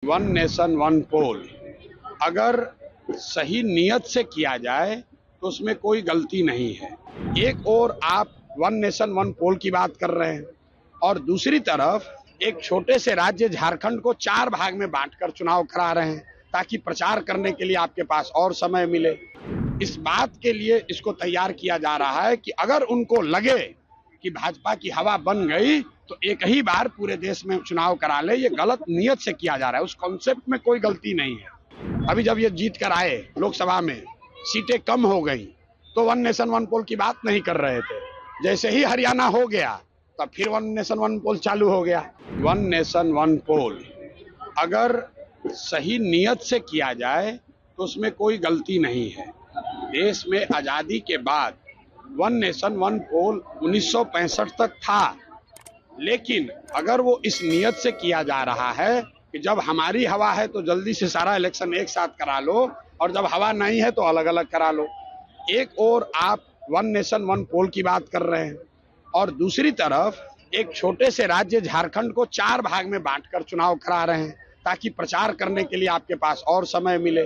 One nation one पोल अगर सही नियत से किया जाए तो उसमें कोई गलती नहीं है। एक ओर आप वन नेशन वन पोल की बात कर रहे हैं और दूसरी तरफ एक छोटे से राज्य झारखंड को 4 भाग में बांटकर चुनाव करा रहे हैं ताकि प्रचार करने के लिए आपके पास और समय मिले। इस बात के लिए इसको तैयार किया जा रहा है कि अगर उनको लगे कि भाजपा की हवा बन गई तो एक ही बार पूरे देश में चुनाव करा ले। ये गलत नियत से किया जा रहा है, उस कॉन्सेप्ट में कोई गलती नहीं है। अभी जब ये जीत कर आए लोकसभा में, सीटें कम हो गई तो वन नेशन वन पोल की बात नहीं कर रहे थे। जैसे ही हरियाणा हो गया तब फिर वन नेशन वन पोल चालू हो गया। वन नेशन वन पोल अगर सही नियत से किया जाए तो उसमें कोई गलती नहीं है। देश में आजादी के बाद वन नेशन वन पोल 1965 तक था, लेकिन अगर वो इस नियत से किया जा रहा है कि जब हमारी हवा है तो जल्दी से सारा इलेक्शन एक साथ करा लो और जब हवा नहीं है तो अलग अलग करा लो। एक ओर आप वन नेशन वन पोल की बात कर रहे हैं और दूसरी तरफ एक छोटे से राज्य झारखंड को 4 भाग में बांटकर चुनाव करा रहे हैं ताकि प्रचार करने के लिए आपके पास और समय मिले।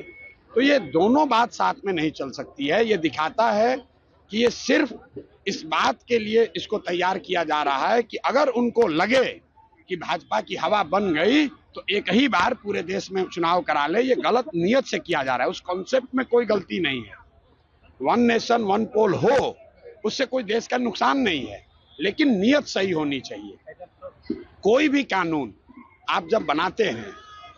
तो ये दोनों बात साथ में नहीं चल सकती है। ये दिखाता है कि ये सिर्फ इस बात के लिए इसको तैयार किया जा रहा है कि अगर उनको लगे कि भाजपा की हवा बन गई तो एक ही बार पूरे देश में चुनाव करा ले। ये गलत नियत से किया जा रहा है, उस कॉन्सेप्ट में कोई गलती नहीं है। वन नेशन वन पोल हो, उससे कोई देश का नुकसान नहीं है, लेकिन नियत सही होनी चाहिए। कोई भी कानून आप जब बनाते हैं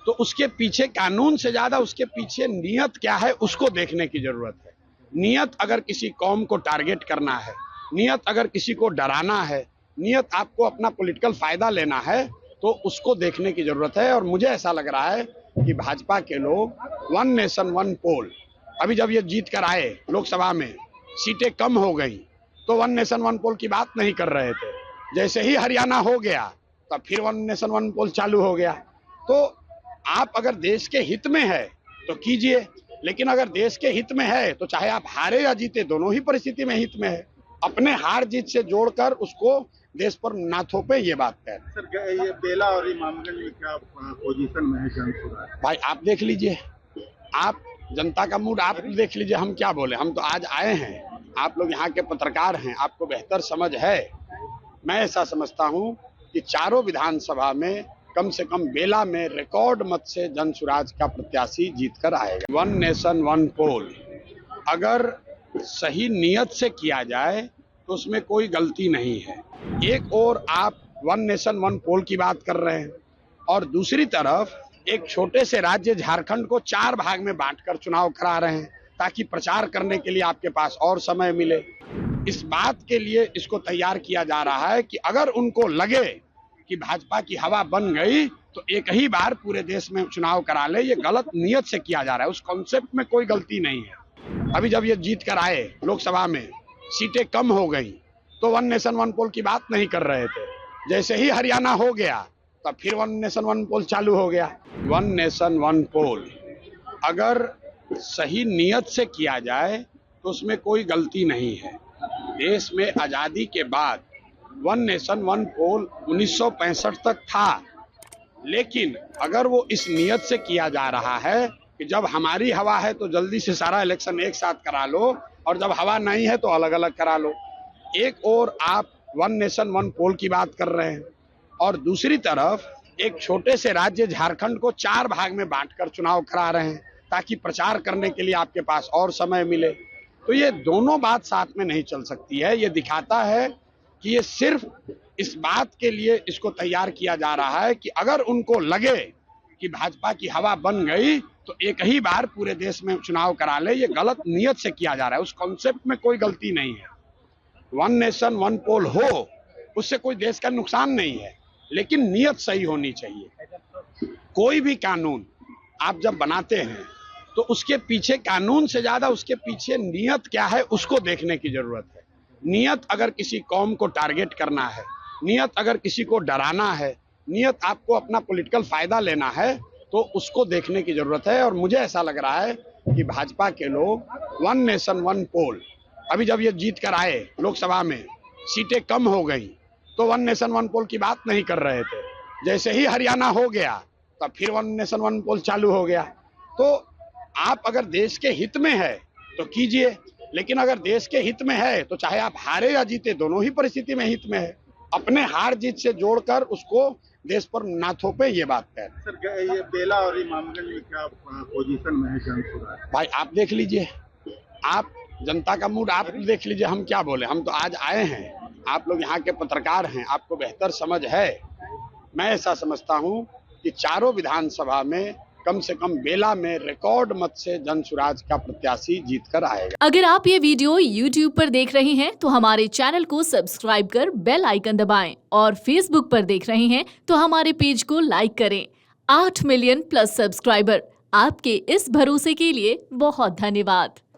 तो उसके पीछे, कानून से ज्यादा उसके पीछे नियत क्या है उसको देखने की जरूरत है। नियत अगर किसी कौम को टारगेट करना है, नियत अगर किसी को डराना है, नियत आपको अपना पॉलिटिकल फायदा लेना है तो उसको देखने की जरूरत है। और मुझे ऐसा लग रहा है कि भाजपा के लोग वन नेशन वन पोल, अभी जब ये जीत कर आए लोकसभा में, सीटें कम हो गई तो वन नेशन वन पोल की बात नहीं कर रहे थे। जैसे ही हरियाणा हो गया तब फिर वन नेशन वन पोल चालू हो गया। तो आप अगर देश के हित में है तो कीजिए, लेकिन अगर देश के हित में है तो चाहे आप हारे या जीते, दोनों ही परिस्थिति में हित में है। अपने हार जीत से जोड़कर उसको देश पर ना थोपे, ये बात है। सर, ये बेला और इमामगंज में क्या पोजीशन में है जनसुराज? भाई आप देख लीजिए, आप जनता का मूड आप देख लीजिए। हम क्या बोले, हम तो आज आए हैं, आप लोग यहाँ के पत्रकार हैं, आपको बेहतर समझ है। मैं ऐसा समझता हूँ कि चारों विधानसभा में कम से कम बेला में रिकॉर्ड मत से जनसुराज का प्रत्याशी जीतकर आएगा। वन नेशन वन पोल अगर सही नियत से किया जाए तो उसमें कोई गलती नहीं है। एक ओर आप वन नेशन वन पोल की बात कर रहे हैं और दूसरी तरफ एक छोटे से राज्य झारखंड को 4 भाग में बांटकर चुनाव करा रहे हैं ताकि प्रचार करने के लिए आपके पास और समय मिले। इस बात के लिए इसको तैयार किया जा रहा है कि अगर उनको लगे कि भाजपा की हवा बन गई तो एक ही बार पूरे देश में चुनाव करा ले। ये गलत नियत से किया जा रहा है, उस कॉन्सेप्ट में कोई गलती नहीं है। अभी जब ये जीत कर आए लोकसभा में, सीटें कम हो गई तो वन नेशन वन पोल की बात नहीं कर रहे थे। जैसे ही हरियाणा हो गया तब फिर वन नेशन वन पोल चालू हो गया। वन नेशन वन पोल अगर सही नियत से किया जाए तो उसमें कोई गलती नहीं है। देश में आजादी के बाद वन नेशन वन पोल 1965 तक था, लेकिन अगर वो इस नियत से किया जा रहा है कि जब हमारी हवा है तो जल्दी से सारा इलेक्शन एक साथ करा लो और जब हवा नहीं है तो अलग अलग करा लो। एक ओर आप वन नेशन वन पोल की बात कर रहे हैं और दूसरी तरफ एक छोटे से राज्य झारखंड को 4 भाग में बांटकर चुनाव करा रहे हैं ताकि प्रचार करने के लिए आपके पास और समय मिले। तो ये दोनों बात साथ में नहीं चल सकती है। ये दिखाता है कि ये सिर्फ इस बात के लिए इसको तैयार किया जा रहा है कि अगर उनको लगे कि भाजपा की हवा बन गई तो एक ही बार पूरे देश में चुनाव करा ले। ये गलत नियत से किया जा रहा है, उस कॉन्सेप्ट में कोई गलती नहीं है। वन नेशन वन पोल हो, उससे कोई देश का नुकसान नहीं है, लेकिन नियत सही होनी चाहिए। कोई भी कानून आप जब बनाते हैं तो उसके पीछे, कानून से ज्यादा उसके पीछे नियत क्या है उसको देखने की जरूरत है। नियत अगर किसी कौम को टारगेट करना है, नियत अगर किसी को डराना है, नियत आपको अपना पॉलिटिकल फायदा लेना है तो उसको देखने की जरूरत है। और मुझे ऐसा लग रहा है कि भाजपा के लोग वन नेशन वन पोल, अभी जब ये जीत कर आए लोकसभा में, सीटें कम हो गई तो वन नेशन वन पोल की बात नहीं कर रहे थे। जैसे ही हरियाणा हो गया तब फिर वन नेशन वन पोल चालू हो गया। तो आप अगर देश के हित में है तो कीजिए, लेकिन अगर देश के हित में है तो चाहे आप हारे या जीते, दोनों ही परिस्थिति में हित में है। अपने हार जीत से जोड़कर उसको देश पर ना थोपे, ये बात कह रहे हैं। सर ये बेला और इमामगंज में क्या पोजीशन में है जन सुराज? भाई आप देख लीजिए, आप जनता का मूड आप देख लीजिए, हम क्या बोले, हम तो आज आए हैं, आप लोग यहाँ के पत्रकार हैं, आपको बेहतर समझ है। मैं ऐसा समझता हूँ कि चारों विधानसभा में कम से कम बेला में रिकॉर्ड मत से जनसुराज का प्रत्याशी जीत कर आएगा। अगर आप ये वीडियो YouTube पर देख रहे हैं तो हमारे चैनल को सब्सक्राइब कर बेल आइकन दबाएं और Facebook पर देख रहे हैं तो हमारे पेज को लाइक करें। 8 मिलियन प्लस सब्सक्राइबर, आपके इस भरोसे के लिए बहुत धन्यवाद।